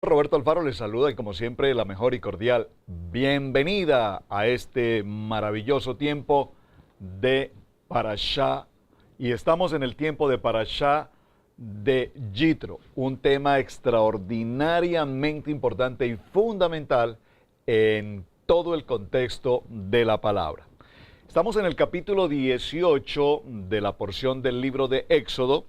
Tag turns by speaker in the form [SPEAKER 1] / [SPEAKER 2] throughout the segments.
[SPEAKER 1] Roberto Alfaro les saluda y como siempre la mejor y cordial bienvenida a este maravilloso tiempo de Parashá. Y estamos en el tiempo de Parashá de Yitro, un tema extraordinariamente importante y fundamental en todo el contexto de la palabra. Estamos en el capítulo 18 de la porción del libro de Éxodo.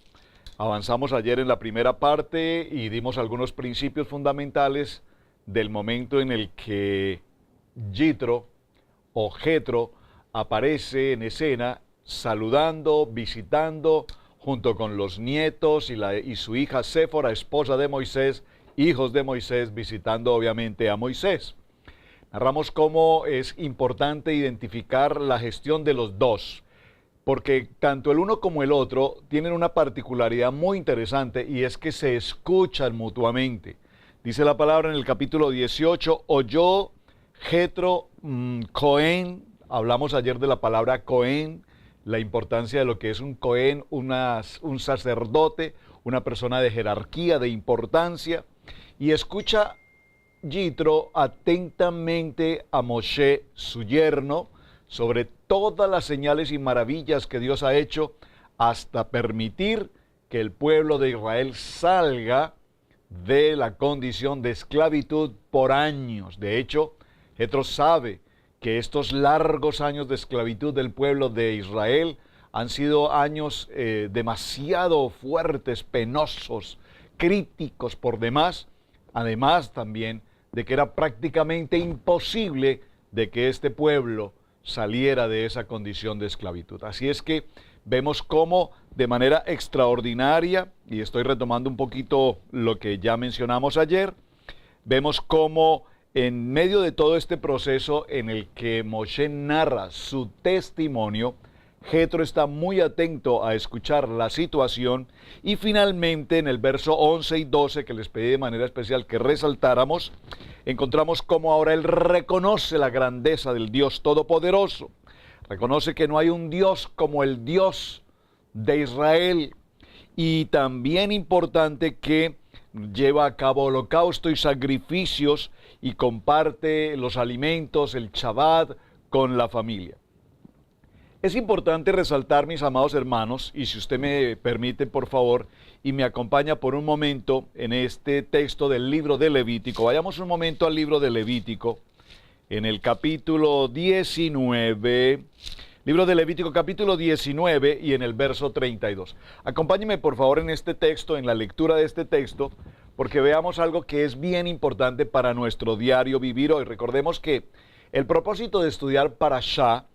[SPEAKER 1] Avanzamos ayer en la primera parte y dimos algunos principios fundamentales del momento en el que Yitro o Jetro aparece en escena saludando, visitando, junto con los nietos y su hija Séfora, esposa de Moisés, hijos de Moisés, visitando obviamente a Moisés. Narramos cómo es importante identificar la gestión de los dos, porque tanto el uno como el otro tienen una particularidad muy interesante y es que se escuchan mutuamente. Dice la palabra en el capítulo 18, oyó Jetro Cohen, hablamos ayer de la palabra Cohen, la importancia de lo que es un Cohen, un sacerdote, una persona de jerarquía, de importancia, y escucha Yitro atentamente a Moshe, su yerno, sobre todas las señales y maravillas que Dios ha hecho hasta permitir que el pueblo de Israel salga de la condición de esclavitud por años. De hecho, Jetro sabe que estos largos años de esclavitud del pueblo de Israel han sido años demasiado fuertes, penosos, críticos por demás, además también de que era prácticamente imposible de que este pueblo saliera de esa condición de esclavitud. Así es que vemos cómo de manera extraordinaria, y estoy retomando un poquito lo que ya mencionamos ayer, vemos cómo en medio de todo este proceso en el que Moshe narra su testimonio, Jetro está muy atento a escuchar la situación y finalmente en el verso 11 y 12 que les pedí de manera especial que resaltáramos, encontramos cómo ahora él reconoce la grandeza del Dios Todopoderoso, reconoce que no hay un Dios como el Dios de Israel y también importante que lleva a cabo holocausto y sacrificios y comparte los alimentos, el Shabbat con la familia. Es importante resaltar, mis amados hermanos, y si usted me permite, por favor, y me acompaña por un momento en este texto del libro de Levítico. Vayamos un momento al libro de Levítico, en el capítulo 19, libro de Levítico capítulo 19 y en el verso 32. Acompáñeme, por favor, en este texto, en la lectura de este texto, porque veamos algo que es bien importante para nuestro diario vivir hoy. Recordemos que el propósito de estudiar Parashá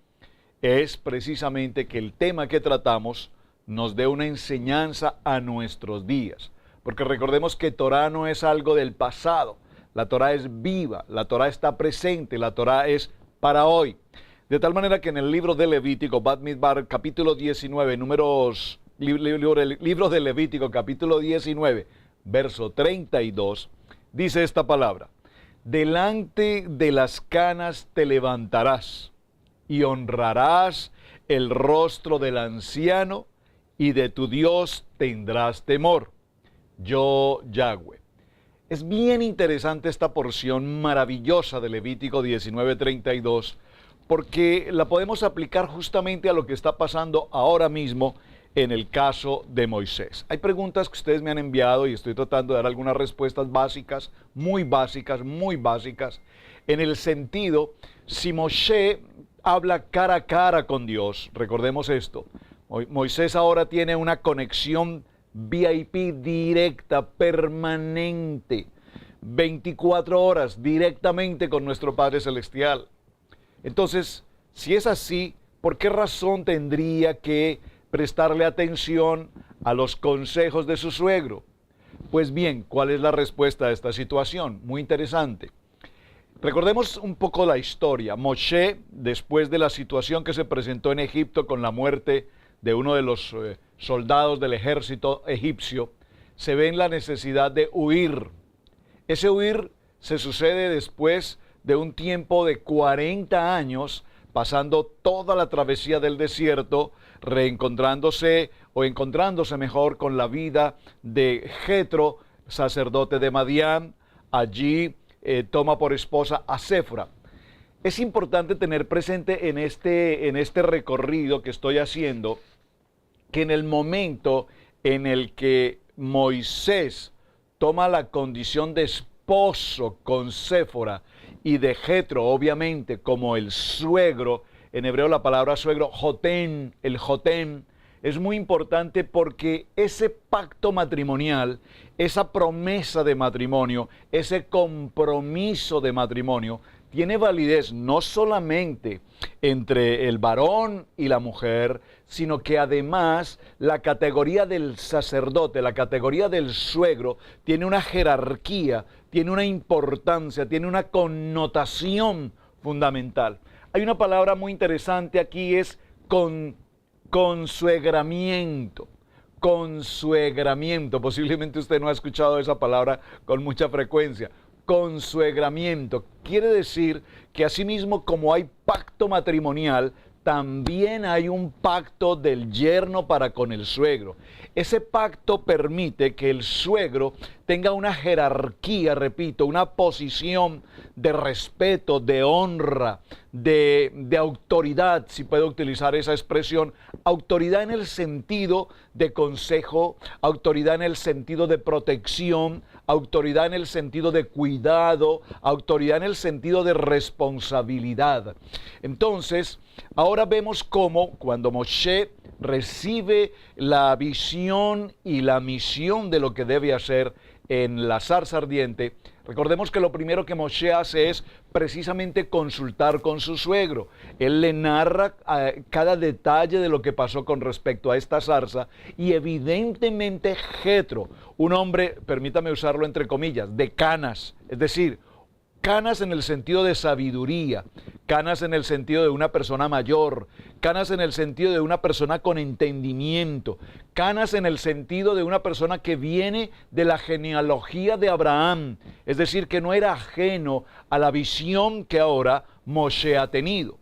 [SPEAKER 1] es precisamente que el tema que tratamos nos dé una enseñanza a nuestros días. Porque recordemos que Torah no es algo del pasado, la Torah es viva, la Torah está presente, la Torah es para hoy. De tal manera que en el libro de Levítico, Bat Midbar, capítulo 19, libro de Levítico, capítulo 19, verso 32, dice esta palabra: delante de las canas te levantarás y honrarás el rostro del anciano, y de tu Dios tendrás temor. Yo, Yahweh. Es bien interesante esta porción maravillosa de Levítico 19:32, porque la podemos aplicar justamente a lo que está pasando ahora mismo en el caso de Moisés. Hay preguntas que ustedes me han enviado y estoy tratando de dar algunas respuestas básicas, muy básicas, en el sentido, si Moshe habla cara a cara con Dios, recordemos esto, Moisés ahora tiene una conexión VIP directa, permanente, 24 horas directamente con nuestro Padre Celestial. Entonces, si es así, ¿por qué razón tendría que prestarle atención a los consejos de su suegro? Pues bien, ¿cuál es la respuesta a esta situación? Muy interesante. Recordemos un poco la historia. Moshe, después de la situación que se presentó en Egipto con la muerte de uno de los soldados del ejército egipcio, se ve en la necesidad de huir. Ese huir se sucede después de un tiempo de 40 años, pasando toda la travesía del desierto, reencontrándose o encontrándose mejor con la vida de Jetro, sacerdote de Madián, allí toma por esposa a Séfora. Es importante tener presente en este recorrido que estoy haciendo que en el momento en el que Moisés toma la condición de esposo con Séfora y de Jetro, obviamente, como el suegro, en hebreo la palabra suegro, Jotén, el Jotén, es muy importante porque ese pacto matrimonial, esa promesa de matrimonio, ese compromiso de matrimonio, tiene validez no solamente entre el varón y la mujer, sino que además la categoría del sacerdote, la categoría del suegro, tiene una jerarquía, tiene una importancia, tiene una connotación fundamental. Hay una palabra muy interesante aquí, es consuegramiento. Consuegramiento, posiblemente usted no ha escuchado esa palabra con mucha frecuencia. Consuegramiento quiere decir que asimismo como hay pacto matrimonial, también hay un pacto del yerno para con el suegro. Ese pacto permite que el suegro tenga una jerarquía, repito, una posición de respeto, de honra, de autoridad, si puedo utilizar esa expresión, autoridad en el sentido de consejo, autoridad en el sentido de protección, autoridad en el sentido de cuidado, autoridad en el sentido de responsabilidad. Entonces, ahora vemos cómo cuando Moshe recibe la visión y la misión de lo que debe hacer en la zarza ardiente, recordemos que lo primero que Moshe hace es precisamente consultar con su suegro. Él le narra cada detalle de lo que pasó con respecto a esta zarza y evidentemente Jetro, un hombre, permítame usarlo entre comillas, de canas, es decir, canas en el sentido de sabiduría, canas en el sentido de una persona mayor, canas en el sentido de una persona con entendimiento, canas en el sentido de una persona que viene de la genealogía de Abraham, es decir, que no era ajeno a la visión que ahora Moshe ha tenido.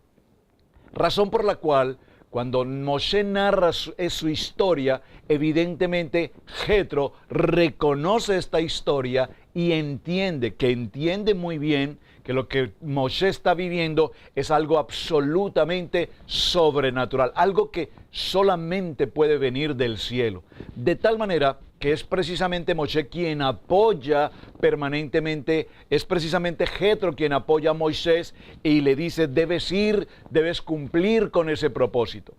[SPEAKER 1] Razón por la cual, cuando Moshe narra su historia, evidentemente Jetro reconoce esta historia y entiende muy bien que lo que Moshe está viviendo es algo absolutamente sobrenatural, algo que solamente puede venir del cielo. De tal manera que es precisamente Moshe quien apoya permanentemente, es precisamente Jetro quien apoya a Moisés y le dice, debes ir, debes cumplir con ese propósito.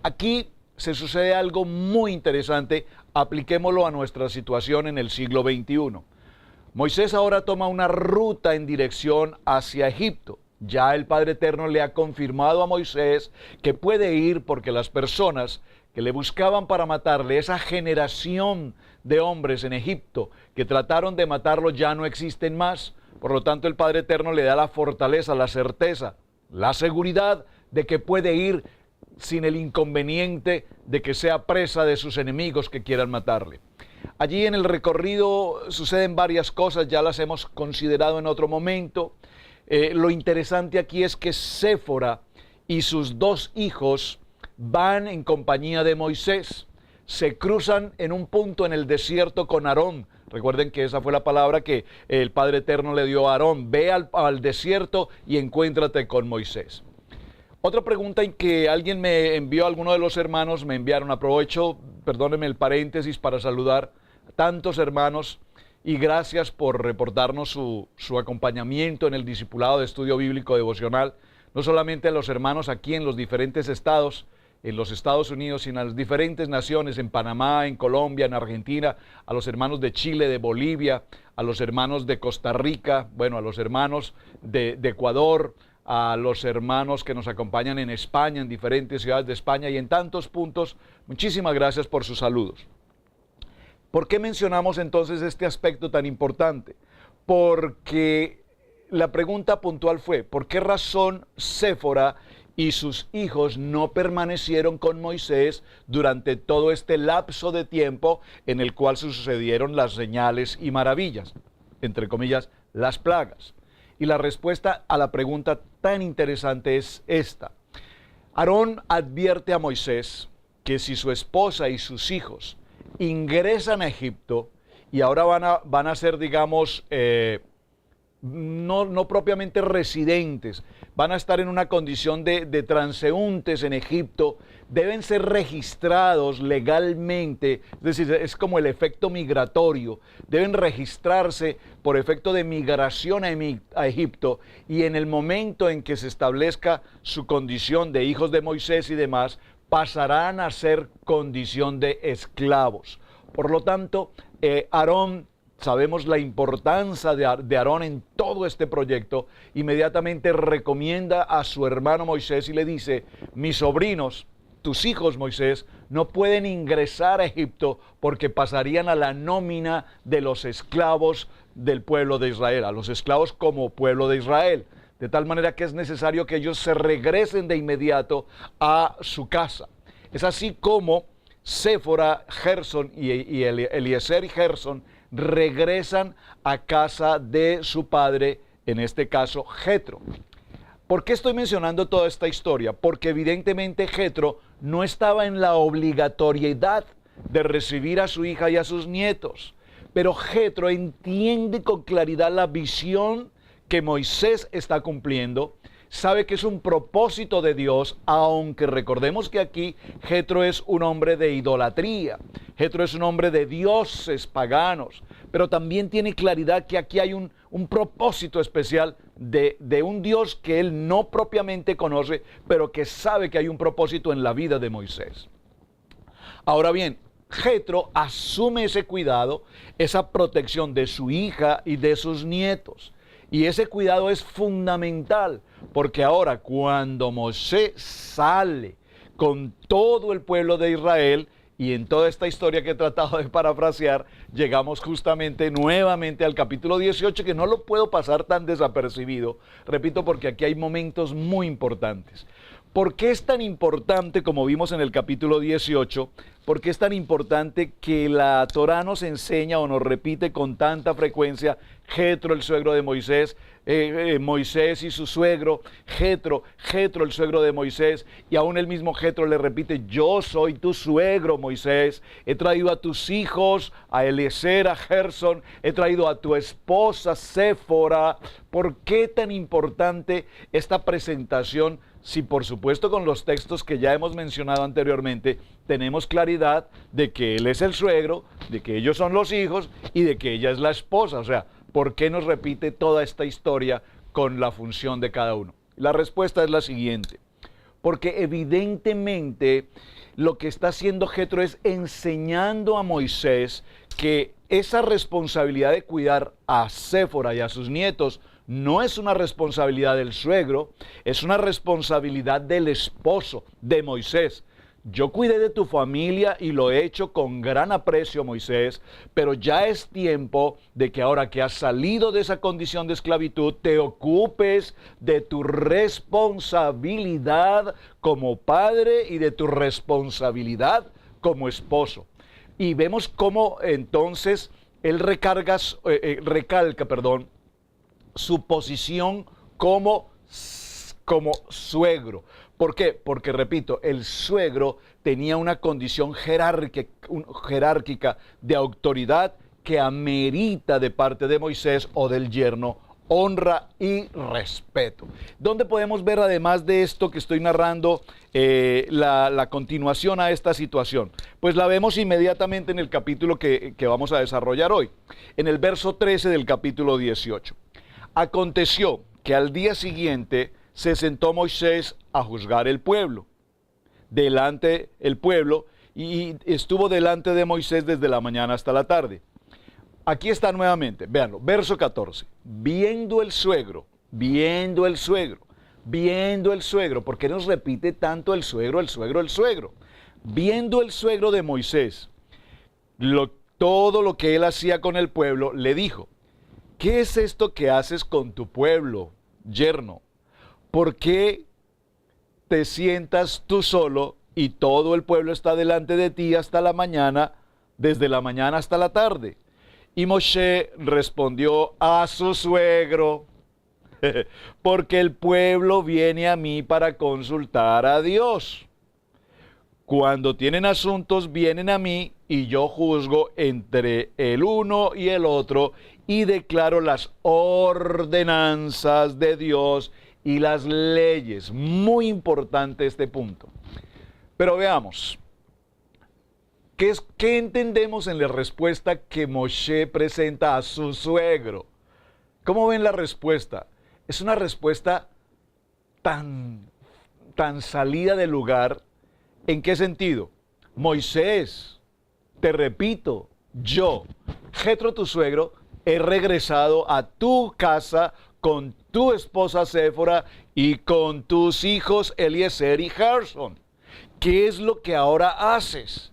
[SPEAKER 1] Aquí se sucede algo muy interesante, apliquémoslo a nuestra situación en el siglo XXI. Moisés ahora toma una ruta en dirección hacia Egipto. Ya el Padre Eterno le ha confirmado a Moisés que puede ir porque las personas que le buscaban para matarle, esa generación de hombres en Egipto que trataron de matarlo ya no existen más. Por lo tanto, el Padre Eterno le da la fortaleza, la certeza, la seguridad de que puede ir sin el inconveniente de que sea presa de sus enemigos que quieran matarle. Allí en el recorrido suceden varias cosas, ya las hemos considerado en otro momento. Lo interesante aquí es que Séfora y sus dos hijos van en compañía de Moisés. Se cruzan en un punto en el desierto con Aarón. Recuerden que esa fue la palabra que el Padre Eterno le dio a Aarón. Ve al desierto y encuéntrate con Moisés. Otra pregunta en que alguien me envió, alguno de los hermanos me enviaron, aprovecho, perdónenme el paréntesis para saludar a tantos hermanos y gracias por reportarnos su acompañamiento en el discipulado de estudio bíblico devocional, no solamente a los hermanos aquí en los diferentes estados, en los Estados Unidos, sino a las diferentes naciones, en Panamá, en Colombia, en Argentina, a los hermanos de Chile, de Bolivia, a los hermanos de Costa Rica, bueno, a los hermanos de Ecuador, a los hermanos que nos acompañan en España, en diferentes ciudades de España y en tantos puntos. Muchísimas gracias por sus saludos. ¿Por qué mencionamos entonces este aspecto tan importante? Porque la pregunta puntual fue, ¿por qué razón Séfora y sus hijos no permanecieron con Moisés durante todo este lapso de tiempo en el cual sucedieron las señales y maravillas? Entre comillas, las plagas. Y la respuesta a la pregunta tan interesante es esta. Aarón advierte a Moisés que si su esposa y sus hijos ingresan a Egipto y ahora van a ser, digamos, no propiamente residentes, van a estar en una condición de transeúntes en Egipto, deben ser registrados legalmente, es decir, es como el efecto migratorio, deben registrarse por efecto de migración a Egipto, y en el momento en que se establezca su condición de hijos de Moisés y demás, pasarán a ser condición de esclavos. Por lo tanto, Aarón, sabemos la importancia de Aarón en todo este proyecto, inmediatamente recomienda a su hermano Moisés y le dice: mis sobrinos, tus hijos, Moisés, no pueden ingresar a Egipto porque pasarían a la nómina de los esclavos del pueblo de Israel, a los esclavos como pueblo de Israel. De tal manera que es necesario que ellos se regresen de inmediato a su casa. Es así como Séfora, Gerson y Eliezer y Gerson regresan a casa de su padre, en este caso Jetro. ¿Por qué estoy mencionando toda esta historia? Porque evidentemente Jetro no estaba en la obligatoriedad de recibir a su hija y a sus nietos, pero Jetro entiende con claridad la visión que Moisés está cumpliendo, sabe que es un propósito de Dios, aunque recordemos que aquí Jetro es un hombre de idolatría, Jetro es un hombre de dioses paganos, pero también tiene claridad que aquí hay un propósito especial de un Dios que él no propiamente conoce, pero que sabe que hay un propósito en la vida de Moisés. Ahora bien, Jetro asume ese cuidado, esa protección de su hija y de sus nietos. Y ese cuidado es fundamental, porque ahora cuando Moisés sale con todo el pueblo de Israel, y en toda esta historia que he tratado de parafrasear, llegamos justamente nuevamente al capítulo 18, que no lo puedo pasar tan desapercibido, repito, porque aquí hay momentos muy importantes. ¿Por qué es tan importante, como vimos en el capítulo 18, por qué es tan importante que la Torá nos enseña o nos repite con tanta frecuencia Jetro, el suegro de Moisés, Moisés y su suegro, Jetro, el suegro de Moisés, y aún el mismo Jetro le repite: yo soy tu suegro, Moisés, he traído a tus hijos, a Eliezer, a Gerson, he traído a tu esposa Séfora? ¿Por qué tan importante esta presentación? Si por supuesto con los textos que ya hemos mencionado anteriormente tenemos claridad de que él es el suegro, de que ellos son los hijos y de que ella es la esposa. O sea, ¿por qué nos repite toda esta historia con la función de cada uno? La respuesta es la siguiente: porque evidentemente lo que está haciendo Jetro es enseñando a Moisés que esa responsabilidad de cuidar a Séfora y a sus nietos no es una responsabilidad del suegro, es una responsabilidad del esposo, de Moisés. Yo cuidé de tu familia y lo he hecho con gran aprecio, Moisés, pero ya es tiempo de que ahora que has salido de esa condición de esclavitud, te ocupes de tu responsabilidad como padre y de tu responsabilidad como esposo. Y vemos cómo entonces él recalca, su posición como suegro. ¿Por qué? Porque, repito, el suegro tenía una condición jerárquica de autoridad que amerita de parte de Moisés o del yerno honra y respeto. ¿Dónde podemos ver, además de esto que estoy narrando, la continuación a esta situación? Pues la vemos inmediatamente en el capítulo que vamos a desarrollar hoy, en el verso 13 del capítulo 18. Aconteció que al día siguiente se sentó Moisés a juzgar el pueblo, y estuvo delante de Moisés desde la mañana hasta la tarde. Aquí está nuevamente, véanlo, verso 14. Viendo el suegro, ¿por qué nos repite tanto el suegro? Viendo el suegro de Moisés todo lo que él hacía con el pueblo, le dijo: ¿qué es esto que haces con tu pueblo, yerno? ¿Por qué te sientas tú solo y todo el pueblo está delante de ti hasta la mañana, desde la mañana hasta la tarde? Y Moshe respondió a su suegro: porque el pueblo viene a mí para consultar a Dios. Cuando tienen asuntos, vienen a mí y yo juzgo entre el uno y el otro y declaro las ordenanzas de Dios y las leyes. Muy importante este punto. Pero veamos, ¿qué entendemos en la respuesta que Moshe presenta a su suegro? ¿Cómo ven la respuesta? Es una respuesta tan salida de lugar. ¿En qué sentido? Moisés, te repito, yo, Jetro tu suegro, he regresado a tu casa con tu esposa Séfora y con tus hijos Eliezer y Gerson. ¿Qué es lo que ahora haces?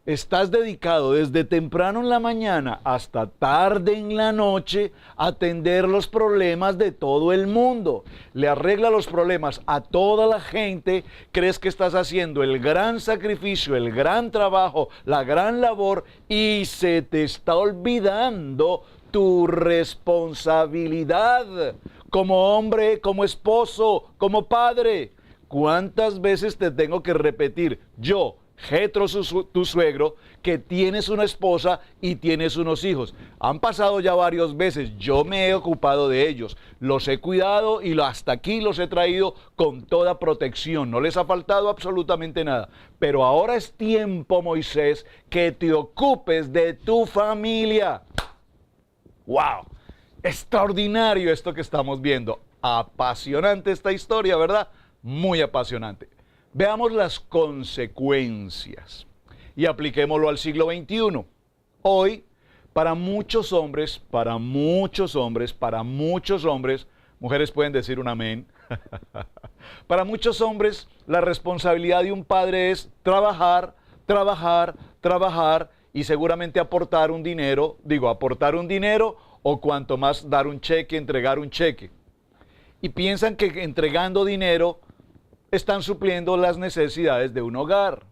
[SPEAKER 1] Estás dedicado desde temprano en la mañana hasta tarde en la noche a atender los problemas de todo el mundo. Le arregla los problemas a toda la gente. Crees que estás haciendo el gran sacrificio, el gran trabajo, la gran labor y se te está olvidando tu responsabilidad como hombre, como esposo, como padre. ¿Cuántas veces te tengo que repetir yo, Jetro, tu suegro, que tienes una esposa y tienes unos hijos? Han pasado ya varias veces, yo me he ocupado de ellos, los he cuidado y hasta aquí los he traído con toda protección, no les ha faltado absolutamente nada. Pero ahora es tiempo, Moisés, que te ocupes de tu familia. ¡Wow! Extraordinario esto que estamos viendo. Apasionante esta historia, ¿verdad? Muy apasionante. Veamos las consecuencias y apliquémoslo al siglo XXI. Hoy, para muchos hombres, mujeres pueden decir un amén. Para muchos hombres, la responsabilidad de un padre es trabajar y seguramente aportar un dinero o cuanto más dar un cheque, entregar un cheque. Y piensan que entregando dinero están supliendo las necesidades de un hogar.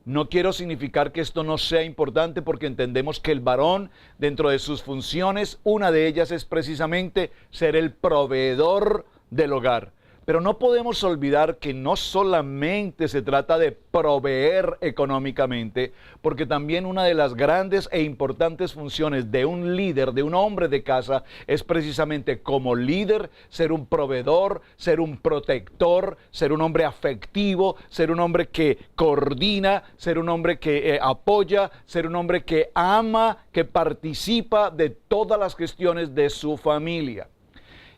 [SPEAKER 1] No quiero significar que esto no sea importante porque entendemos que el varón, dentro de sus funciones, una de ellas es precisamente ser el proveedor del hogar. Pero no podemos olvidar que no solamente se trata de proveer económicamente, porque también una de las grandes e importantes funciones de un líder, de un hombre de casa, es precisamente como líder ser un proveedor, ser un protector, ser un hombre afectivo, ser un hombre que coordina, ser un hombre que apoya, ser un hombre que ama, que participa de todas las gestiones de su familia.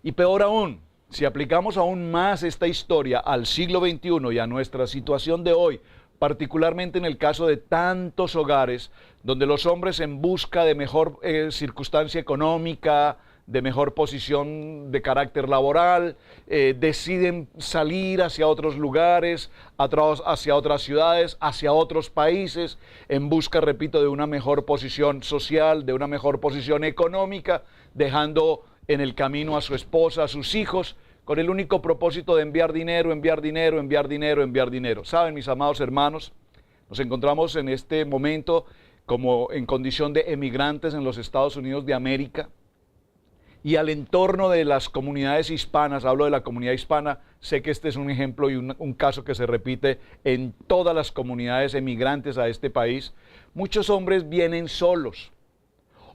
[SPEAKER 1] Y peor aún, si aplicamos aún más esta historia al siglo XXI y a nuestra situación de hoy, particularmente en el caso de tantos hogares donde los hombres en busca de mejor circunstancia económica, de mejor posición de carácter laboral, deciden salir hacia otros lugares, hacia otras ciudades, hacia otros países, en busca, repito, de una mejor posición social, de una mejor posición económica, dejando en el camino a su esposa, a sus hijos, con el único propósito de enviar dinero. Saben, mis amados hermanos, nos encontramos en este momento como en condición de emigrantes en los Estados Unidos de América, y al entorno de las comunidades hispanas, hablo de la comunidad hispana, sé que este es un ejemplo y un caso que se repite en todas las comunidades emigrantes a este país. Muchos hombres vienen solos,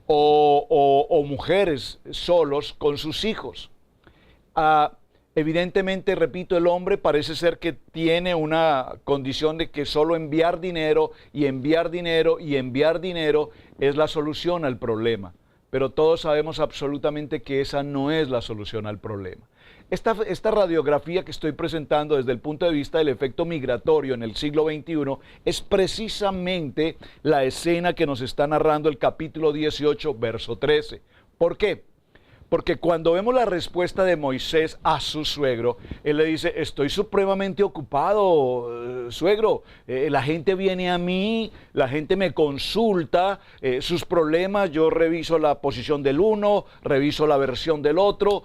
[SPEAKER 1] o mujeres solos con sus hijos. Evidentemente, repito, el hombre parece ser que tiene una condición de que solo enviar dinero es la solución al problema. Pero todos sabemos absolutamente que esa no es la solución al problema. Esta radiografía que estoy presentando desde el punto de vista del efecto migratorio en el siglo XXI es precisamente la escena que nos está narrando el capítulo 18, verso 13. ¿Por qué? Porque cuando vemos la respuesta de Moisés a su suegro, él le dice: estoy supremamente ocupado, suegro, la gente viene a mí, la gente me consulta, sus problemas, yo reviso la posición del uno, reviso la versión del otro,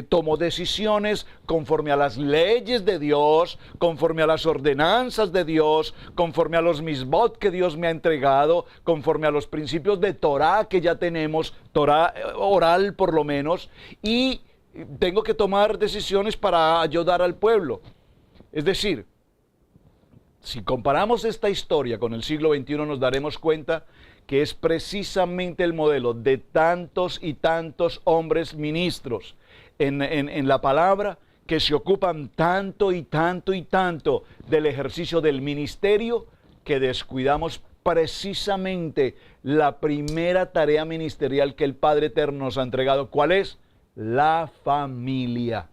[SPEAKER 1] tomo decisiones conforme a las leyes de Dios, conforme a las ordenanzas de Dios, conforme a los misbot que Dios me ha entregado, conforme a los principios de Torah que ya tenemos, Torah oral por lo menos, y tengo que tomar decisiones para ayudar al pueblo. Es decir, si comparamos esta historia con el siglo XXI, nos daremos cuenta que es precisamente el modelo de tantos y tantos hombres ministros en la palabra que se ocupan tanto y tanto y tanto del ejercicio del ministerio que descuidamos precisamente la primera tarea ministerial que el Padre Eterno nos ha entregado. ¿Cuál es? La familia.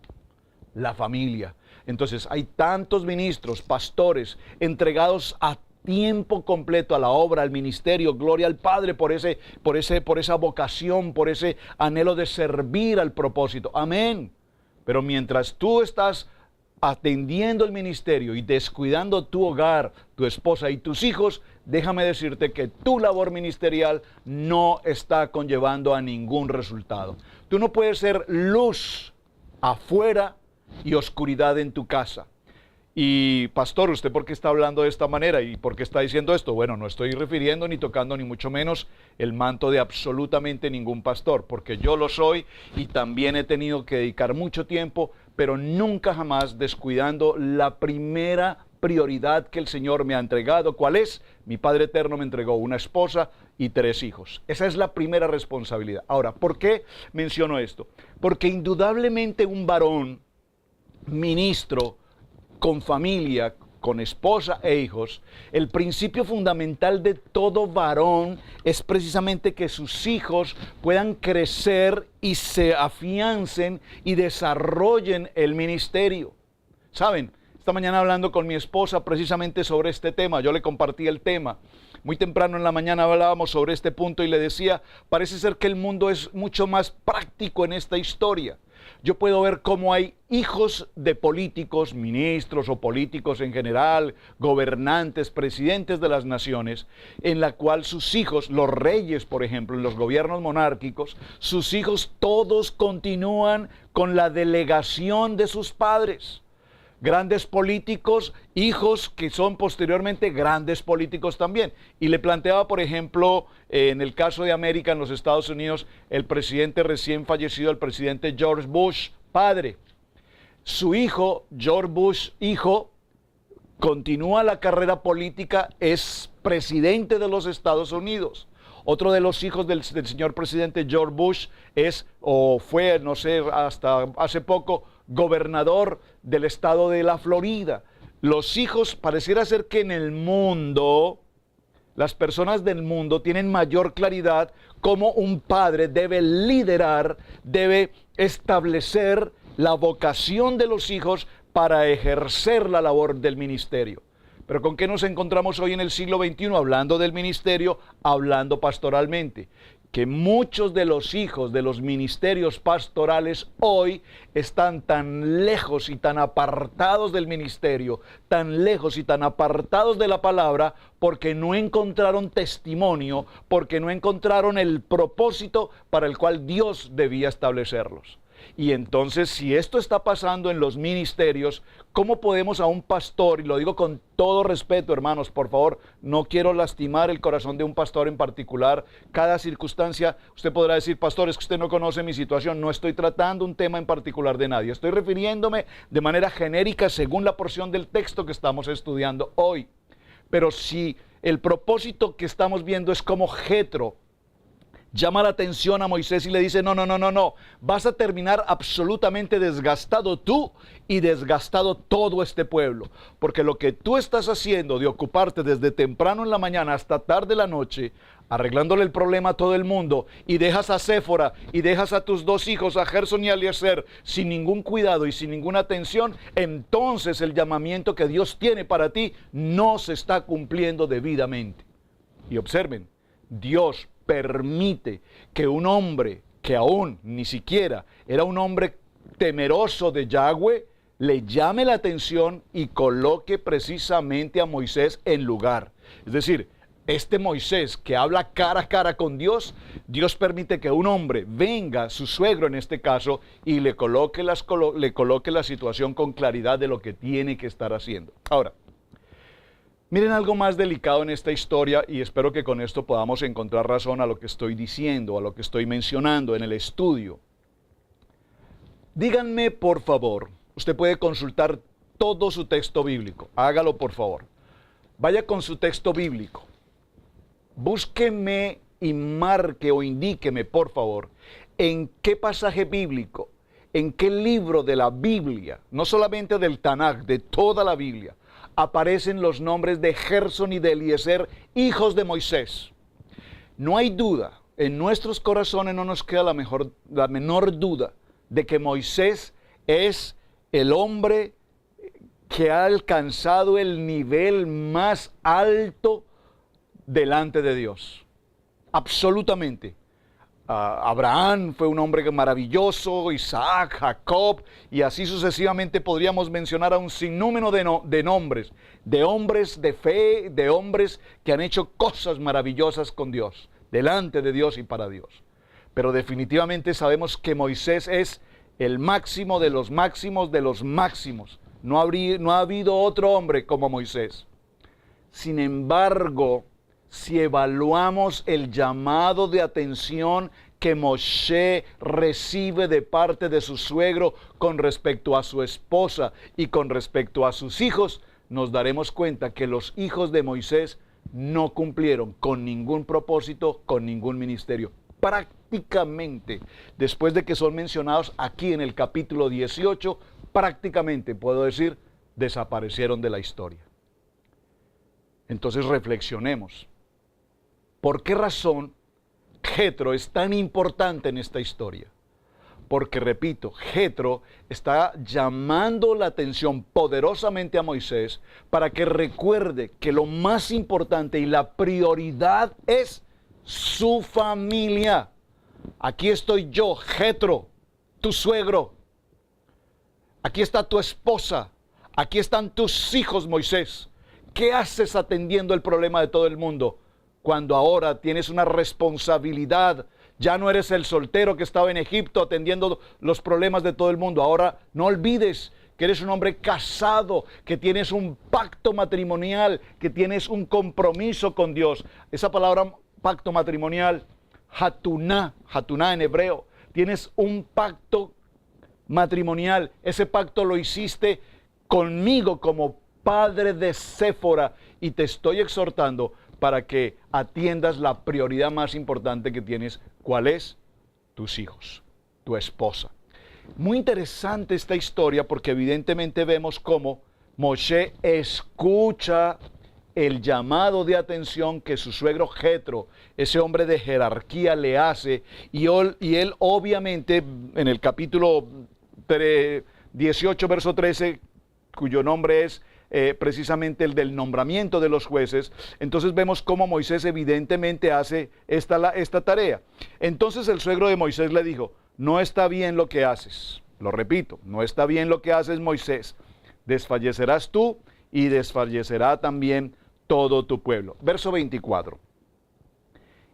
[SPEAKER 1] La familia. Entonces hay tantos ministros, pastores, entregados a tiempo completo a la obra, al ministerio. Gloria al Padre por esa vocación, por ese anhelo de servir al propósito. Amén. Pero mientras tú estás atendiendo el ministerio y descuidando tu hogar, tu esposa y tus hijos, déjame decirte que tu labor ministerial no está conllevando a ningún resultado. Tú no puedes ser luz afuera y oscuridad en tu casa. Y pastor, ¿usted por qué está hablando de esta manera? ¿Y por qué está diciendo esto? Bueno, no estoy refiriendo ni tocando ni mucho menos el manto de absolutamente ningún pastor, porque yo lo soy y también he tenido que dedicar mucho tiempo, pero nunca jamás descuidando la primera prioridad que el Señor me ha entregado. ¿Cuál es? Mi Padre Eterno me entregó una esposa y 3 hijos. Esa es la primera responsabilidad. Ahora, ¿por qué menciono esto? Porque indudablemente un varón ministro con familia, con esposa e hijos, el principio fundamental de todo varón es precisamente que sus hijos puedan crecer y se afiancen y desarrollen el ministerio. ¿Saben? Esta mañana hablando con mi esposa precisamente sobre este tema, yo le compartí el tema. Muy temprano en la mañana hablábamos sobre este punto y le decía, parece ser que el mundo es mucho más práctico en esta historia. Yo puedo ver cómo hay hijos de políticos, ministros o políticos en general, gobernantes, presidentes de las naciones, en la cual sus hijos, los reyes, por ejemplo, en los gobiernos monárquicos, sus hijos todos continúan con la delegación de sus padres. Grandes políticos, hijos que son posteriormente grandes políticos también. Y le planteaba, por ejemplo, en el caso de América, en los Estados Unidos, el presidente recién fallecido, el presidente George Bush, padre. Su hijo, George Bush, hijo, continúa la carrera política, es presidente de los Estados Unidos. Otro de los hijos del señor presidente George Bush es, o fue, no sé, hasta hace poco, gobernador del estado de la Florida. Los hijos, pareciera ser que en el mundo, las personas del mundo tienen mayor claridad cómo un padre debe liderar, debe establecer la vocación de los hijos para ejercer la labor del ministerio. Pero ¿con qué nos encontramos hoy en el siglo XXI? Hablando del ministerio, hablando pastoralmente. Que muchos de los hijos de los ministerios pastorales hoy están tan lejos y tan apartados del ministerio, tan lejos y tan apartados de la palabra, porque no encontraron testimonio, porque no encontraron el propósito para el cual Dios debía establecerlos. Y entonces, si esto está pasando en los ministerios, ¿cómo podemos a un pastor, y lo digo con todo respeto, hermanos, por favor, no quiero lastimar el corazón de un pastor en particular, cada circunstancia, usted podrá decir, pastor, es que usted no conoce mi situación, no estoy tratando un tema en particular de nadie, estoy refiriéndome de manera genérica según la porción del texto que estamos estudiando hoy. Pero si el propósito que estamos viendo es como Jetro llama la atención a Moisés y le dice, no, vas a terminar absolutamente desgastado tú y desgastado todo este pueblo, porque lo que tú estás haciendo de ocuparte desde temprano en la mañana hasta tarde en la noche, arreglándole el problema a todo el mundo, y dejas a Séfora y dejas a tus 2 hijos, a Gersón y a Eliezer, sin ningún cuidado y sin ninguna atención, entonces el llamamiento que Dios tiene para ti no se está cumpliendo debidamente. Y observen, Dios permite que un hombre que aún ni siquiera era un hombre temeroso de Yahweh le llame la atención y coloque precisamente a Moisés en lugar. Es decir, este Moisés que habla cara a cara con Dios, Dios permite que un hombre venga, su suegro en este caso, y le coloque la situación con claridad de lo que tiene que estar haciendo. Ahora, miren algo más delicado en esta historia, y espero que con esto podamos encontrar razón a lo que estoy diciendo, a lo que estoy mencionando en el estudio. Díganme, por favor, usted puede consultar todo su texto bíblico, hágalo por favor. vaya con su texto bíblico. Búsqueme y marque o indíqueme, por favor, en qué pasaje bíblico, en qué libro de la Biblia, no solamente del Tanaj, de toda la Biblia, aparecen los nombres de Gersón y de Eliezer, hijos de Moisés. No hay duda, en nuestros corazones no nos queda la menor duda de que Moisés es el hombre que ha alcanzado el nivel más alto delante de Dios. Absolutamente. Abraham fue un hombre maravilloso, Isaac, Jacob, y así sucesivamente podríamos mencionar a un sinnúmero de nombres, de hombres de fe, de hombres que han hecho cosas maravillosas con Dios, delante de Dios y para Dios. Pero definitivamente sabemos que Moisés es el máximo de los máximos de los máximos. No ha habido otro hombre como Moisés. Sin embargo, si evaluamos el llamado de atención que Moshe recibe de parte de su suegro con respecto a su esposa y con respecto a sus hijos, nos daremos cuenta que los hijos de Moisés no cumplieron con ningún propósito, con ningún ministerio. Prácticamente, después de que son mencionados aquí en el capítulo 18, prácticamente, puedo decir, desaparecieron de la historia. Entonces reflexionemos. ¿Por qué razón Jetro es tan importante en esta historia? Porque, repito, Jetro está llamando la atención poderosamente a Moisés para que recuerde que lo más importante y la prioridad es su familia. Aquí estoy yo, Jetro, tu suegro. Aquí está tu esposa. Aquí están tus hijos, Moisés. ¿Qué haces atendiendo el problema de todo el mundo? Cuando ahora tienes una responsabilidad, ya no eres el soltero que estaba en Egipto atendiendo los problemas de todo el mundo. Ahora no olvides que eres un hombre casado, que tienes un pacto matrimonial, que tienes un compromiso con Dios. Esa palabra pacto matrimonial, hatuná en hebreo, tienes un pacto matrimonial. Ese pacto lo hiciste conmigo como padre de Séfora y te estoy exhortando para que atiendas la prioridad más importante que tienes. ¿Cuál es? Tus hijos, tu esposa. Muy interesante esta historia porque evidentemente vemos cómo Moshe escucha el llamado de atención que su suegro Jetro, ese hombre de jerarquía, le hace, y él obviamente en el capítulo 18, verso 13, cuyo nombre es precisamente el del nombramiento de los jueces, entonces vemos cómo Moisés evidentemente hace esta tarea. Entonces el suegro de Moisés le dijo: no está bien lo que haces. Lo repito, no está bien lo que haces, Moisés. Desfallecerás tú y desfallecerá también todo tu pueblo. Verso 24.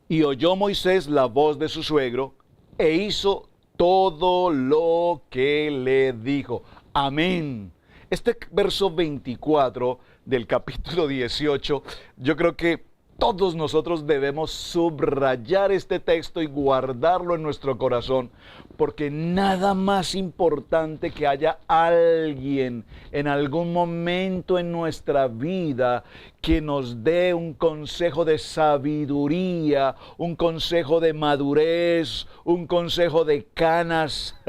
[SPEAKER 1] Y oyó Moisés la voz de su suegro e hizo todo lo que le dijo. Amén. Este verso 24 del capítulo 18, yo creo que todos nosotros debemos subrayar este texto y guardarlo en nuestro corazón, porque nada más importante que haya alguien en algún momento en nuestra vida que nos dé un consejo de sabiduría, un consejo de madurez, un consejo de canas.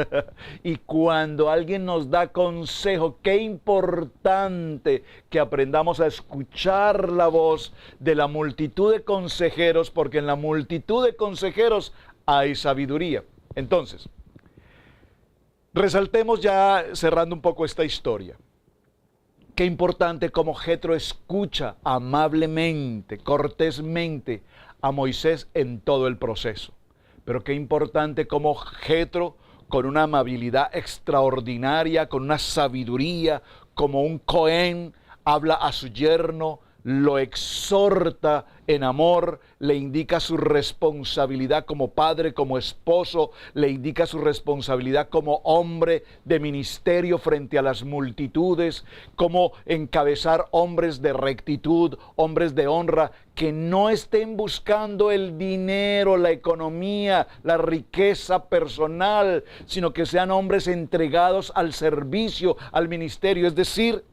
[SPEAKER 1] Y cuando alguien nos da consejo, qué importante que aprendamos a escuchar la voz de la multitud de consejeros, porque en la multitud de consejeros hay sabiduría. Entonces, resaltemos ya cerrando un poco esta historia. Qué importante cómo Jetro escucha amablemente, cortésmente a Moisés en todo el proceso. Pero qué importante cómo Jetro, con una amabilidad extraordinaria, con una sabiduría, como un Cohen, habla a su yerno, lo exhorta en amor, le indica su responsabilidad como padre, como esposo, le indica su responsabilidad como hombre de ministerio frente a las multitudes, como encabezar hombres de rectitud, hombres de honra, que no estén buscando el dinero, la economía, la riqueza personal, sino que sean hombres entregados al servicio, al ministerio, es decir,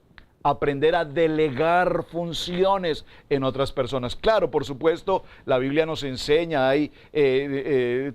[SPEAKER 1] aprender a delegar funciones en otras personas. Claro, por supuesto, la Biblia nos enseña, hay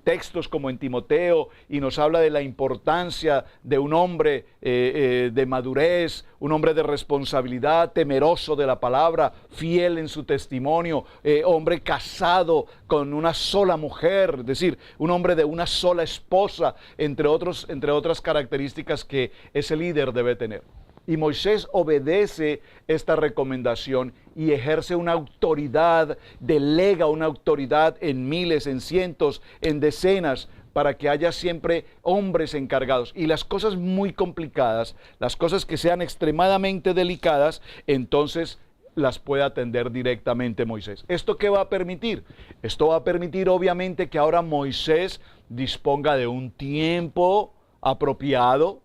[SPEAKER 1] textos como en Timoteo, y nos habla de la importancia de un hombre de madurez, un hombre de responsabilidad, temeroso de la palabra, fiel en su testimonio, hombre casado con una sola mujer, es decir, un hombre de una sola esposa, entre otras características que ese líder debe tener. Y Moisés obedece esta recomendación y ejerce una autoridad, delega una autoridad en miles, en cientos, en decenas, para que haya siempre hombres encargados. Y las cosas muy complicadas, las cosas que sean extremadamente delicadas, entonces las puede atender directamente Moisés. ¿Esto qué va a permitir? Esto va a permitir obviamente que ahora Moisés disponga de un tiempo apropiado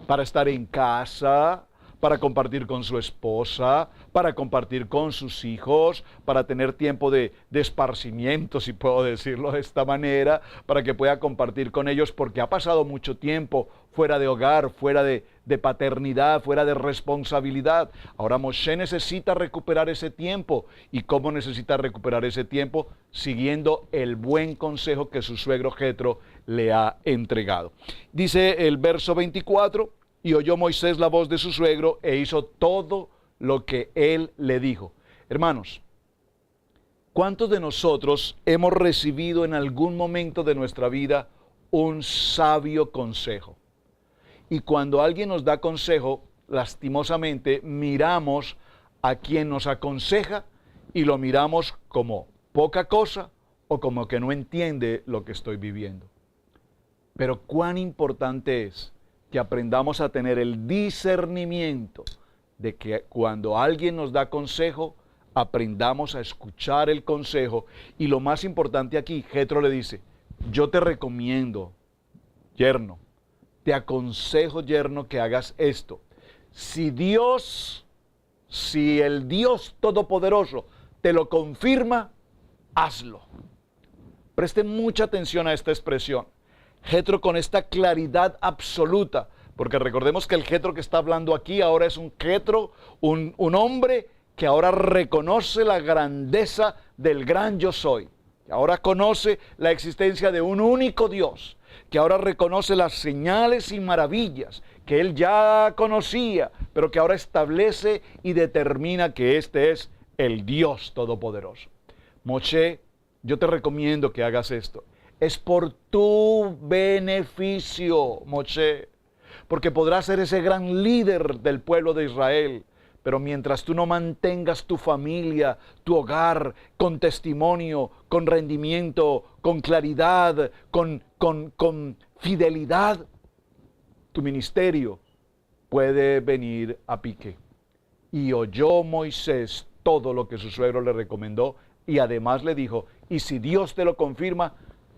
[SPEAKER 1] para estar en casa, para compartir con su esposa, para compartir con sus hijos, para tener tiempo de esparcimiento, si puedo decirlo de esta manera, para que pueda compartir con ellos, porque ha pasado mucho tiempo fuera de hogar, fuera de paternidad, fuera de responsabilidad. Ahora Moshe necesita recuperar ese tiempo. ¿Y cómo necesita recuperar ese tiempo? Siguiendo el buen consejo que su suegro Jetro le ha entregado. Dice el verso 24, y oyó Moisés la voz de su suegro e hizo todo lo que él le dijo. Hermanos, ¿cuántos de nosotros hemos recibido en algún momento de nuestra vida un sabio consejo? Y cuando alguien nos da consejo, lastimosamente miramos a quien nos aconseja y lo miramos como poca cosa o como que no entiende lo que estoy viviendo. Pero cuán importante es que aprendamos a tener el discernimiento de que cuando alguien nos da consejo, aprendamos a escuchar el consejo. Y lo más importante aquí, Jetro le dice, yo te recomiendo, yerno, te aconsejo, yerno, que hagas esto. Si el Dios Todopoderoso te lo confirma, hazlo. Presten mucha atención a esta expresión. Jetro con esta claridad absoluta, porque recordemos que el Jetro que está hablando aquí ahora es un Jetro, un hombre que ahora reconoce la grandeza del gran yo soy, que ahora conoce la existencia de un único Dios, que ahora reconoce las señales y maravillas que él ya conocía, pero que ahora establece y determina que este es el Dios Todopoderoso. Moshe, yo te recomiendo que hagas esto. Es por tu beneficio, Moshe, porque podrás ser ese gran líder del pueblo de Israel, pero mientras tú no mantengas tu familia, tu hogar, con testimonio, con rendimiento, con claridad, con fidelidad, tu ministerio puede venir a pique. Y oyó Moisés todo lo que su suegro le recomendó y además le dijo, y si Dios te lo confirma,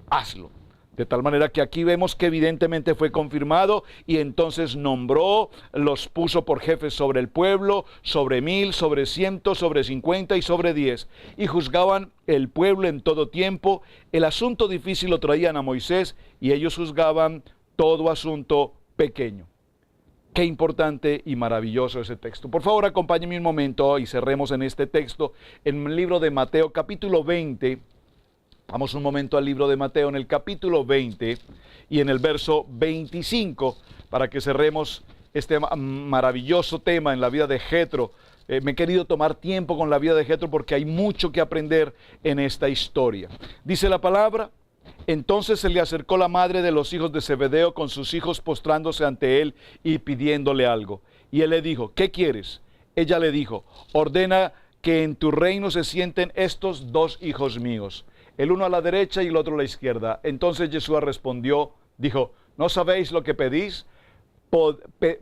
[SPEAKER 1] hazlo. De tal manera que aquí vemos que evidentemente fue confirmado y entonces nombró, los puso por jefes sobre el pueblo, sobre 1000, sobre 100, sobre 50 y sobre 10. Y juzgaban el pueblo en todo tiempo. El asunto difícil lo traían a Moisés y ellos juzgaban todo asunto pequeño. Qué importante y maravilloso ese texto. Por favor, acompáñenme un momento y cerremos en este texto en el libro de Mateo capítulo 20. Vamos un momento al libro de Mateo en el capítulo 20 y en el verso 25 para que cerremos este maravilloso tema en la vida de Jetro. Me he querido tomar tiempo con la vida de Jetro porque hay mucho que aprender en esta historia. Dice la palabra, entonces se le acercó la madre de los hijos de Zebedeo con sus hijos postrándose ante él y pidiéndole algo. Y él le dijo, ¿qué quieres? Ella le dijo, ordena que en tu reino se sienten estos dos hijos míos, el uno a la derecha y el otro a la izquierda. Entonces Jesús respondió, dijo, ¿no sabéis lo que pedís?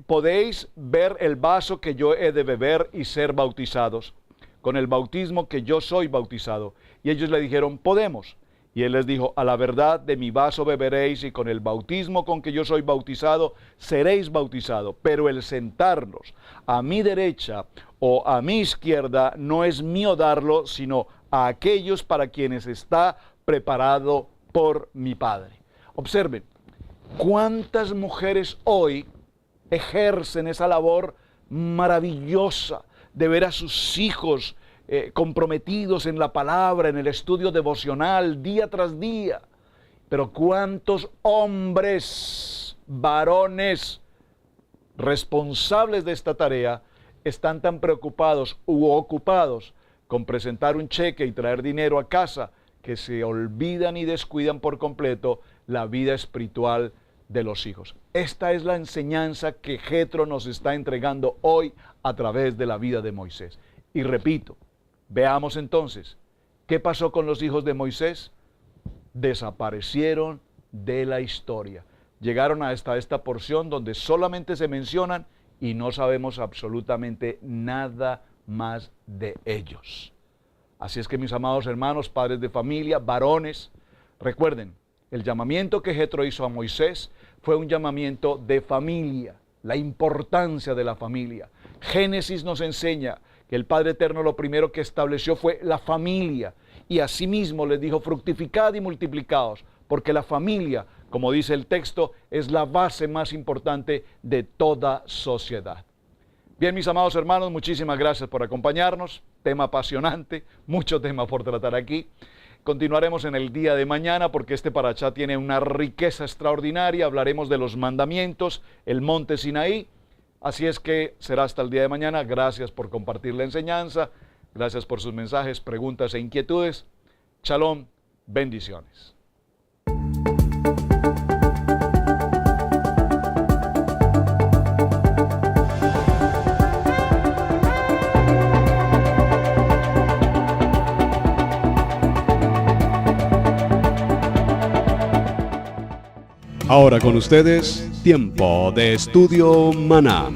[SPEAKER 1] ¿Podéis ver el vaso que yo he de beber y ser bautizados con el bautismo que yo soy bautizado? Y ellos le dijeron, podemos. Y él les dijo, a la verdad de mi vaso beberéis y con el bautismo con que yo soy bautizado seréis bautizados. Pero el sentarnos a mi derecha o a mi izquierda no es mío darlo, sino a aquellos para quienes está preparado por mi Padre. Observen, cuántas mujeres hoy ejercen esa labor maravillosa de ver a sus hijos comprometidos en la palabra, en el estudio devocional, día tras día. Pero cuántos hombres, varones, responsables de esta tarea, están tan preocupados u ocupados con presentar un cheque y traer dinero a casa, que se olvidan y descuidan por completo la vida espiritual de los hijos. Esta es la enseñanza que Jetro nos está entregando hoy a través de la vida de Moisés. Y repito, veamos entonces, ¿qué pasó con los hijos de Moisés? Desaparecieron de la historia. Llegaron hasta esta porción donde solamente se mencionan y no sabemos absolutamente nada más de ellos. Así es que, mis amados hermanos, padres de familia, varones, recuerden, el llamamiento que Jetro hizo a Moisés fue un llamamiento de familia, la importancia de la familia. Génesis nos enseña que el Padre Eterno lo primero que estableció fue la familia, y asimismo les dijo: fructificad y multiplicaos, porque la familia, como dice el texto, es la base más importante de toda sociedad. Bien, mis amados hermanos, muchísimas gracias por acompañarnos. Tema apasionante, mucho tema por tratar aquí. Continuaremos en el día de mañana porque este parashá tiene una riqueza extraordinaria. Hablaremos de los mandamientos, el monte Sinaí. Así es que será hasta el día de mañana. Gracias por compartir la enseñanza. Gracias por sus mensajes, preguntas e inquietudes. Shalom, bendiciones.
[SPEAKER 2] Ahora con ustedes, Tiempo de Estudio Maná.